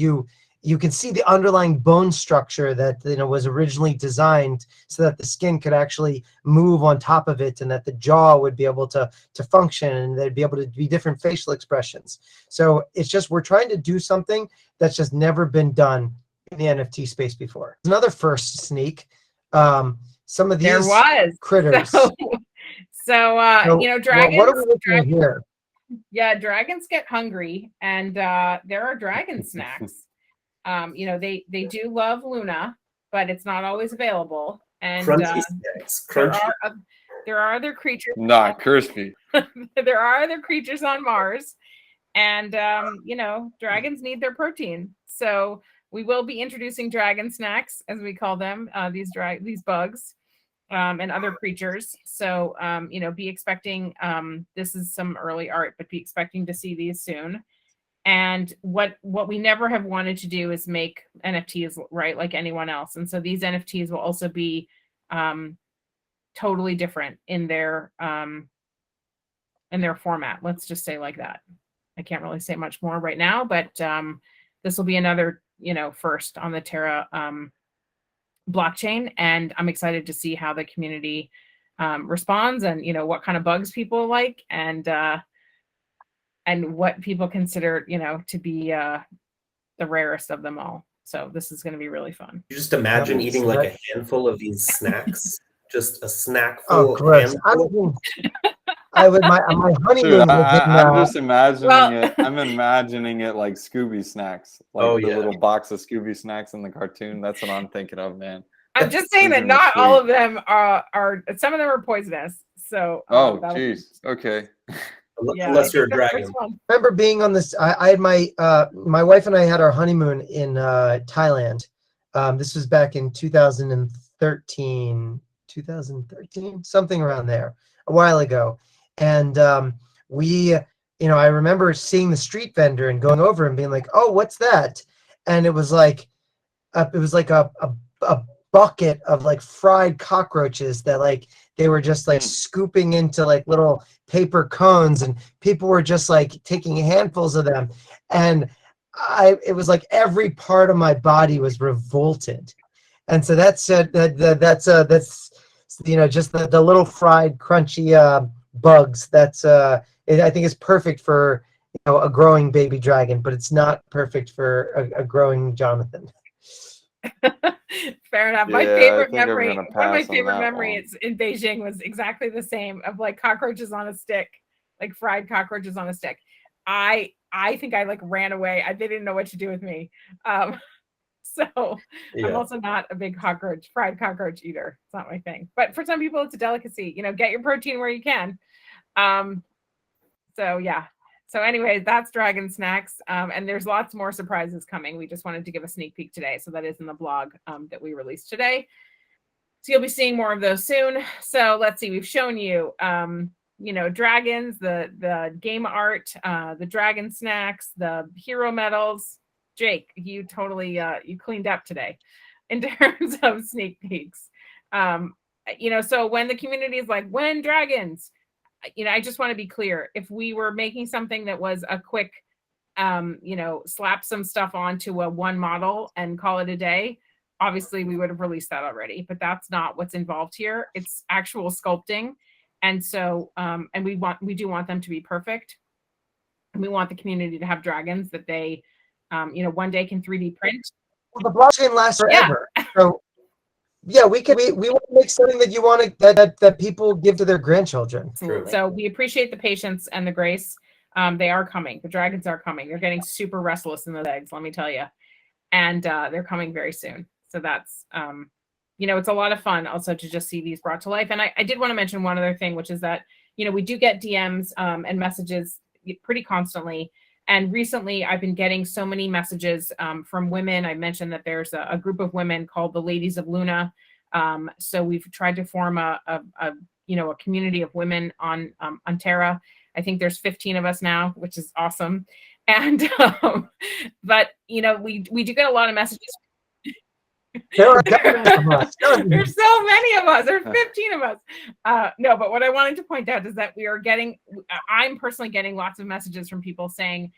you can see the underlying bone structure that was originally designed so that the skin could actually move on top of it, and that the jaw would be able to function, and there'd be able to be different facial expressions. So it's just, we're trying to do something that's just never been done in the NFT space before. Another first sneak. Some of these critters. So dragons. What are we looking at here? Yeah, dragons get hungry, and there are dragon snacks. They do love Luna, but it's not always available. And crunchy snacks. Crunchy. There are other creatures. Not crispy. There are other creatures on Mars, and dragons need their protein. So we will be introducing dragon snacks, as we call them, these bugs and other creatures. So be expecting. This is some early art, but be expecting to see these soon. And what we never have wanted to do is make NFTs, right, like anyone else. And so these NFTs will also be totally different in their format. Let's just say like that. I can't really say much more right now, but this will be another first on the Terra blockchain, and I'm excited to see how the community responds, and what kind of bugs people like, and what people consider to be the rarest of them all. So this is going to be really fun. You just imagine eating like a handful of these snacks, just a snack full of handful. I would my honeymoon. Dude, I'm just imagining it. I'm imagining it like Scooby snacks, like the little box of Scooby snacks in the cartoon. That's what I'm thinking of, man. I'm just saying that not all of them are. Some of them are poisonous. So. Oh, geez. Okay. Yeah, unless you're a dragon. I remember being on this. I had my wife and I had our honeymoon in Thailand. This was back in 2013, something around there, a while ago. And we, I remember seeing the street vendor and going over and being like, "Oh, what's that?" And it was like, it was like a bucket of like fried cockroaches that like they were just like scooping into like little paper cones, and people were just like taking handfuls of them, and it was like every part of my body was revolted. And so that's just the little fried crunchy bugs. I think is perfect for a growing baby dragon, but it's not perfect for a growing Johnathan. Fair enough. My Yeah, I favorite think I'm memory, gonna one of my pass on favorite that memories in Beijing was exactly the same, of like cockroaches on a stick, like fried cockroaches on a stick. I think I like ran away. They didn't know what to do with me. So I'm also not a big fried cockroach eater. It's not my thing. But for some people, it's a delicacy. Get your protein where you can. So yeah. So anyway, that's Dragon Snacks. And there's lots more surprises coming. We just wanted to give a sneak peek today. So that is in the blog that we released today. So you'll be seeing more of those soon. So let's see. We've shown you, dragons, the game art, the Dragon Snacks, the hero medals. Jake, you totally you cleaned up today in terms of sneak peeks. So when the community is like, when dragons, I just want to be clear. If we were making something that was a quick, slap some stuff onto a one model and call it a day, obviously we would have released that already, but that's not what's involved here. It's actual sculpting. And so, and we do want them to be perfect. And we want the community to have dragons that they, one day can 3D print. Well, the blockchain lasts forever. Yeah. So yeah, we want to make something that you want to, that people give to their grandchildren. Absolutely. So we appreciate the patience and the grace. They are coming. The dragons are coming. They're getting super restless in those eggs, let me tell you. And they're coming very soon. So that's, it's a lot of fun also to just see these brought to life. And I did want to mention one other thing, which is that, we do get DMs and messages pretty constantly. And recently I've been getting so many messages from women. I mentioned that there's a group of women called the Ladies of Luna. So we've tried to form a community of women on Terra. I think there's 15 of us now, which is awesome. And, but we do get a lot of messages. There's so many of us. There's 15 of us. No, but what I wanted to point out is that I'm personally getting lots of messages from people saying,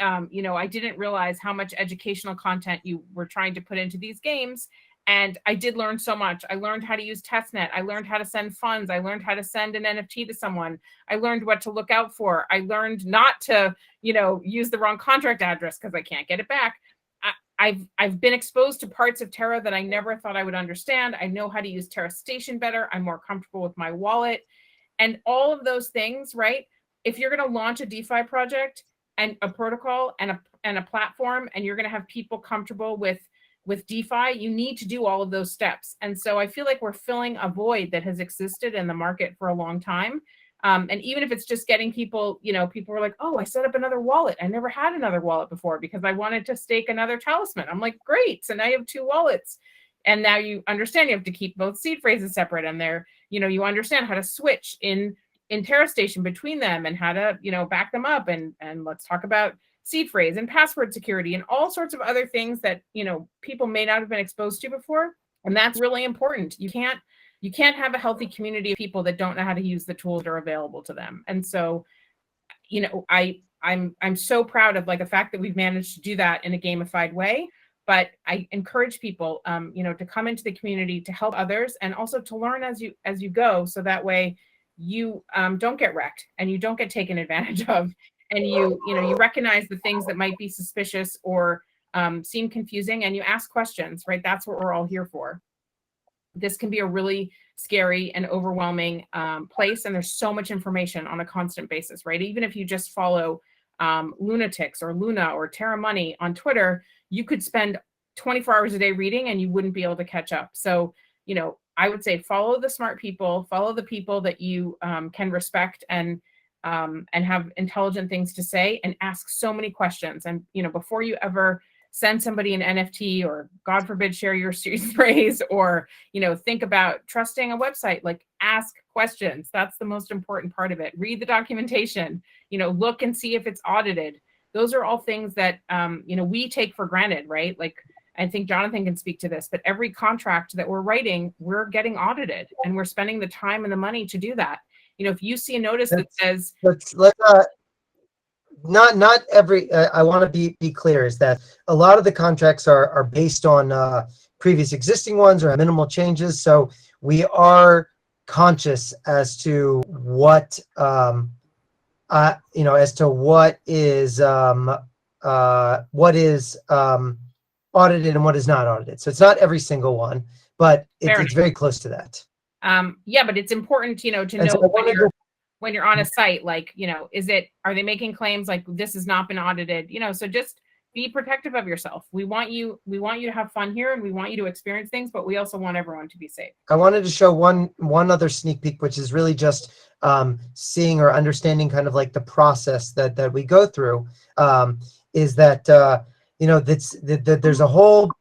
I didn't realize how much educational content you were trying to put into these games. And I did learn so much. I learned how to use testnet. I learned how to send funds. I learned how to send an NFT to someone. I learned what to look out for. I learned not to, use the wrong contract address because I can't get it back. I've been exposed to parts of Terra that I never thought I would understand. I know how to use Terra Station better. I'm more comfortable with my wallet, and all of those things, right? If you're going to launch a DeFi project and a protocol and a platform, and you're going to have people comfortable with DeFi, you need to do all of those steps. And so I feel like we're filling a void that has existed in the market for a long time. And even if it's just getting people, people were like, oh, I set up another wallet. I never had another wallet before because I wanted to stake another talisman. I'm like, great. So now you have 2 wallets. And now you understand you have to keep both seed phrases separate. And you understand how to switch in Terra Station between them and how to, back them up. And let's talk about seed phrase and password security and all sorts of other things that, people may not have been exposed to before. And that's really important. You can't have a healthy community of people that don't know how to use the tools that are available to them. And so, I'm so proud of the fact that we've managed to do that in a gamified way. But I encourage people, to come into the community to help others and also to learn as you go. So that way you don't get wrecked and you don't get taken advantage of. And you recognize the things that might be suspicious or seem confusing, and you ask questions, right? That's what we're all here for. This can be a really scary and overwhelming place, and there's so much information on a constant basis, right? Even if you just follow Lunatics or Luna or Terra Money on Twitter, you could spend 24 hours a day reading and you wouldn't be able to catch up. So, I would say follow the smart people, follow the people that you can respect and have intelligent things to say, and ask so many questions. And, before you ever send somebody an NFT or, God forbid, share your seed phrase or, think about trusting a website, ask questions. That's the most important part of it. Read the documentation, look and see if it's audited. Those are all things that, we take for granted, right? I think Johnathan can speak to this, but every contract that we're writing, we're getting audited, and we're spending the time and the money to do that. If you see a notice that says, let's not every, I want to be clear, is that a lot of the contracts are based on previous existing ones or have minimal changes. So we are conscious as to what as to what is audited and what is not audited. So it's not every single one, but it's very close to that. Yeah, but it's important, to know when you're on a site, like, are they making claims like this has not been audited? So just be protective of yourself. We want you to have fun here, and we want you to experience things, but we also want everyone to be safe. I wanted to show one other sneak peek, which is really just seeing or understanding kind of like the process that we go through. Is that there's a whole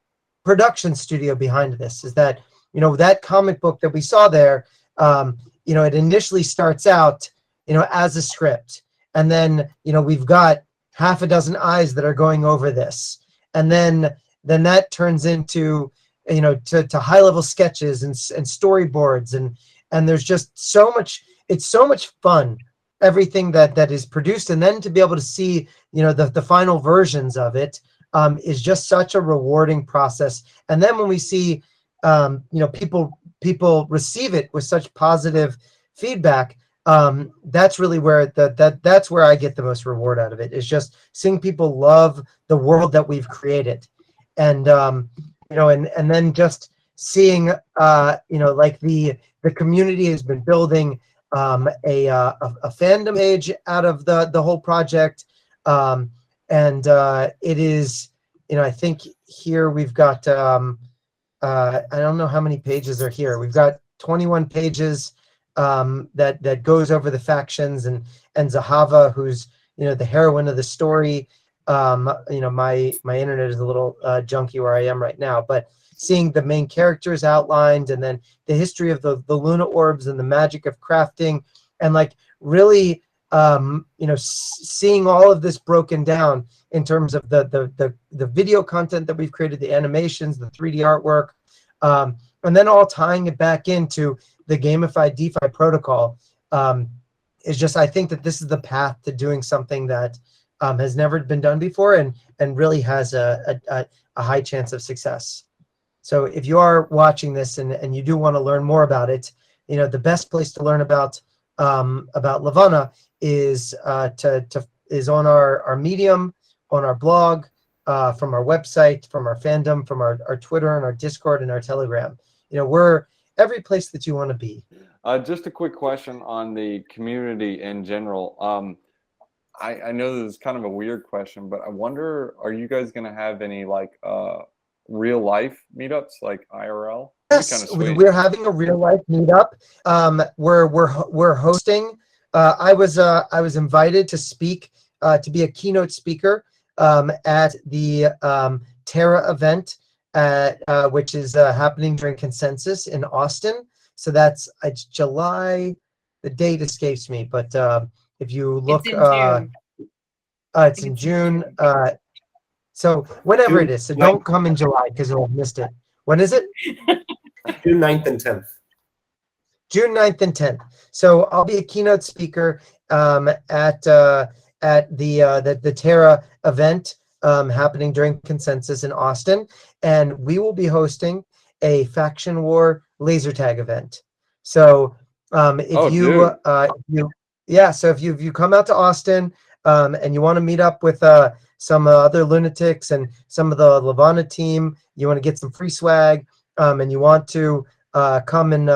production studio behind this. Is that that comic book that we saw there, it initially starts out as a script, and then we've got half a dozen eyes that are going over this, and then that turns into to high level sketches and storyboards, and there's just so much. It's so much fun, everything that is produced, and then to be able to see the final versions of it is just such a rewarding process. And then when we see people receive it with such positive feedback, that's really where that's where I get the most reward out of it, is just seeing people love the world that we've created. And and then just seeing like the community has been building a fandom page out of the whole project, and it is I think here we've got I don't know how many pages are here. We've got 21 pages that goes over the factions, and Zahava, who's the heroine of the story. My internet is a little junky where I am right now, but seeing the main characters outlined, and then the history of the Luna orbs and the magic of crafting, and like really seeing all of this broken down in terms of the video content that we've created, the animations, the 3D artwork, and then all tying it back into the gamified DeFi protocol, is just, I think that this is the path to doing something that has never been done before, and really has a high chance of success. So if you are watching this and you do want to learn more about it, the best place to learn about Levana is is on our Medium, on our blog, from our website, from our fandom, from our Twitter and our Discord and our Telegram. We're every place that you want to be. Just a quick question on the community in general. I know this is kind of a weird question, but I wonder, are you guys going to have any like real life meetups, like IRL? Yes, we're having a real life meetup. We're hosting. I was invited to speak, to be a keynote speaker at the Terra event, which is happening during Consensus in Austin. So it's July. The date escapes me, but if you look, it's in June. So whenever it is, so don't come in July because you'll have missed it. When is it? June 9th and 10th. June 9th and 10th. So I'll be a keynote speaker at the Terra event happening during Consensus in Austin, and we will be hosting a Faction War laser tag event. So if you come out to Austin and you want to meet up with some other lunatics and some of the Levana team, you want to get some free swag, and you want to come and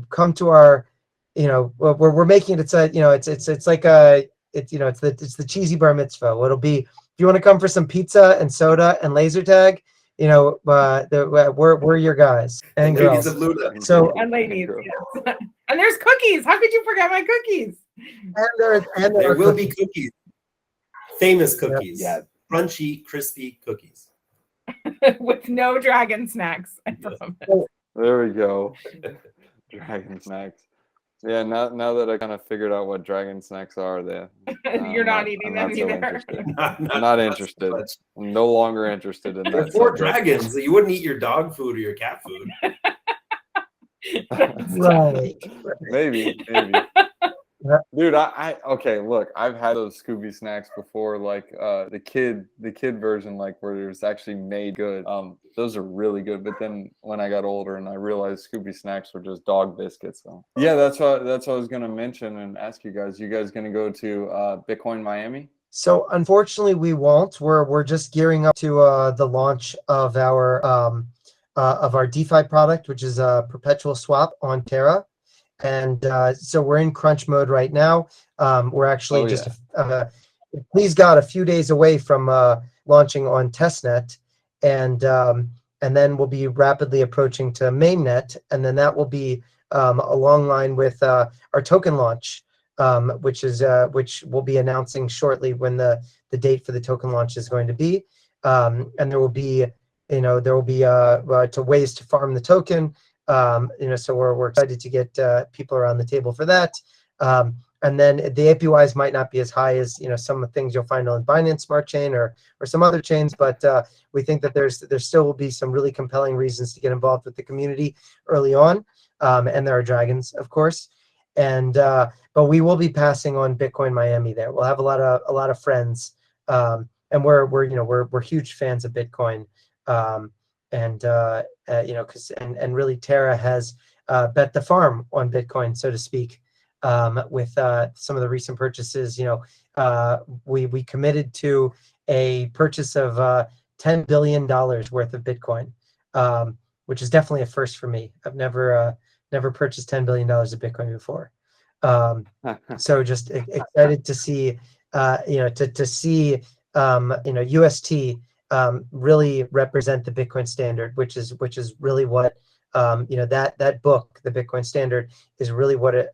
come to our, we're making it, it's like it's the cheesy bar mitzvah. It'll be, if you want to come for some pizza and soda and laser tag, we're your guys and girls. And ladies, yes. And there's cookies. How could you forget my cookies? And there will be cookies. Famous cookies. Yeah. Crunchy, crispy cookies. With no dragon snacks, I promise. There we go. Dragon snacks. Yeah, now that I kind of figured out what dragon snacks are, You're not eating them I'm not so either. interested. Not, I'm not so interested. much. I'm no longer interested in They're that for subject. dragons. You wouldn't eat your dog food or your cat food. Right. Maybe. Dude, okay, look, I've had those Scooby snacks before, like the kid version, like where it was actually made good. Those are really good. But then when I got older and I realized Scooby snacks were just dog biscuits. So yeah, that's what I was gonna mention and ask you guys. You guys gonna go to Bitcoin Miami? So unfortunately, we won't. We're just gearing up to the launch of our DeFi product, which is a perpetual swap on Terra. And so we're in crunch mode right now. We're actually please God, a few days away from launching on testnet, and then we'll be rapidly approaching to mainnet, and then that will be a long line with our token launch, which we'll be announcing shortly when the date for the token launch is going to be, and there will be to ways to farm the token. So we're excited to get people around the table for that. And then the APYs might not be as high as some of the things you'll find on Binance Smart Chain or some other chains, but we think that there still will be some really compelling reasons to get involved with the community early on. And there are dragons, of course. And but we will be passing on Bitcoin Miami there. We'll have a lot of friends, and we're huge fans of Bitcoin. And really Terra has bet the farm on Bitcoin, so to speak, with some of the recent purchases. We committed to a purchase of $10 billion worth of Bitcoin, which is definitely a first for me. I've never purchased $10 billion of Bitcoin before. So just excited to see, to see UST really represent the Bitcoin standard, which is really what that book, the Bitcoin Standard, is really what it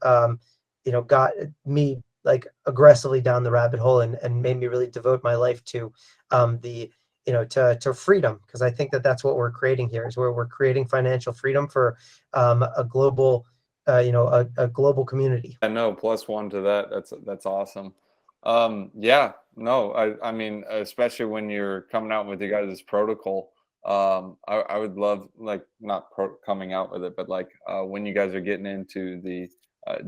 got me like aggressively down the rabbit hole and made me really devote my life to to freedom, because I think that that's what we're creating here, is where we're creating financial freedom for a global a global community. I know, +1 to that. That's awesome. I mean, especially when you're coming out with you guys' protocol, I would love, like, not coming out with it, but like when you guys are getting into the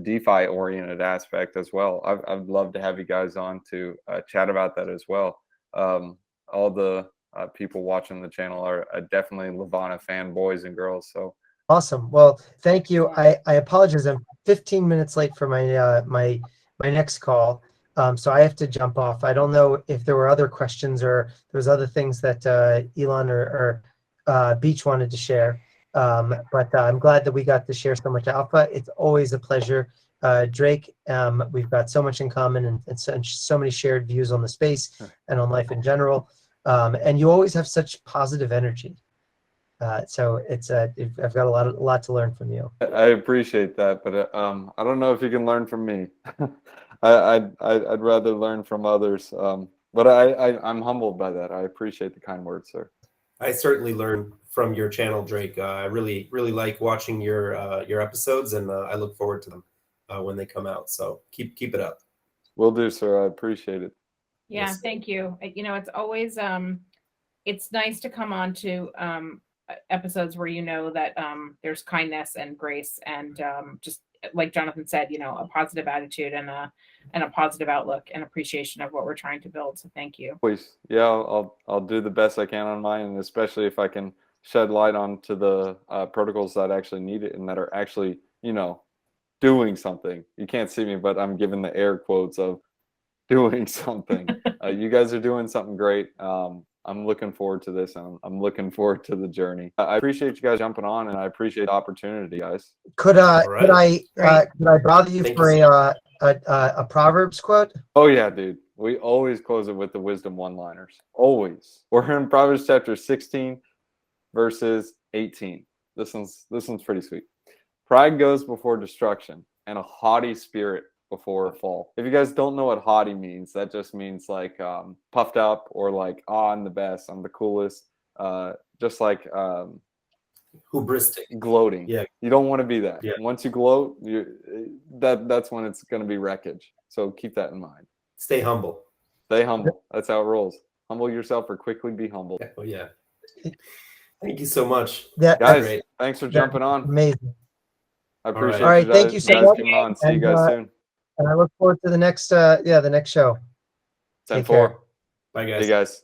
DeFi oriented aspect as well. I'd love to have you guys on to chat about that as well. All the people watching the channel are definitely Levana fanboys and girls. So awesome. Well, thank you. I apologize. I'm 15 minutes late for my my next call. So I have to jump off. I don't know if there were other questions or there was other things that Elan or Beach wanted to share. But I'm glad that we got to share so much alpha. It's always a pleasure. Drake, we've got so much in common and so many shared views on the space and on life in general. And you always have such positive energy. So I've got a lot to learn from you. I appreciate that, but I don't know if you can learn from me. I'd rather learn from others. But I'm humbled by that. I appreciate the kind words, sir. I certainly learn from your channel, Drake. I really like watching your episodes, and I look forward to them when they come out. So keep it up. Will do, sir. I appreciate it. Yeah, Yes. thank you. It's always it's nice to come on to episodes where that there's kindness and grace and just like Johnathan said, a positive attitude and a positive outlook and appreciation of what we're trying to build. So thank you. Please, yeah, I'll do the best I can on mine, and especially if I can shed light onto the protocols that actually need it and that are actually doing something. You can't see me, but I'm giving the air quotes of doing something. You guys are doing something great. I'm looking forward to this, and I'm looking forward to the journey. I appreciate you guys jumping on, and I appreciate the opportunity, guys. Could I bother you Thank for you, a Proverbs quote? Oh yeah, dude. We always close it with the wisdom one-liners. Always. We're in Proverbs chapter 16, verses 18. This one's pretty sweet. Pride goes before destruction, and a haughty spirit before a fall. If you guys don't know what haughty means, that just means like puffed up, or like, oh, I'm the best, I'm the coolest. Just like hubristic, gloating. Yeah. You don't want to be that. Yeah. Once you gloat, that's when it's going to be wreckage. So keep that in mind. Stay humble. Stay humble. That's how it rolls. Humble yourself or quickly be humbled. Oh yeah. Thank you so much. That, Guys, Great. thanks for jumping on. amazing. I appreciate All right, you thank guys, you so guys much. coming on. See you And, guys soon. And I look forward to the next, the next show. Take 10-4. care. Bye, See guys. you guys.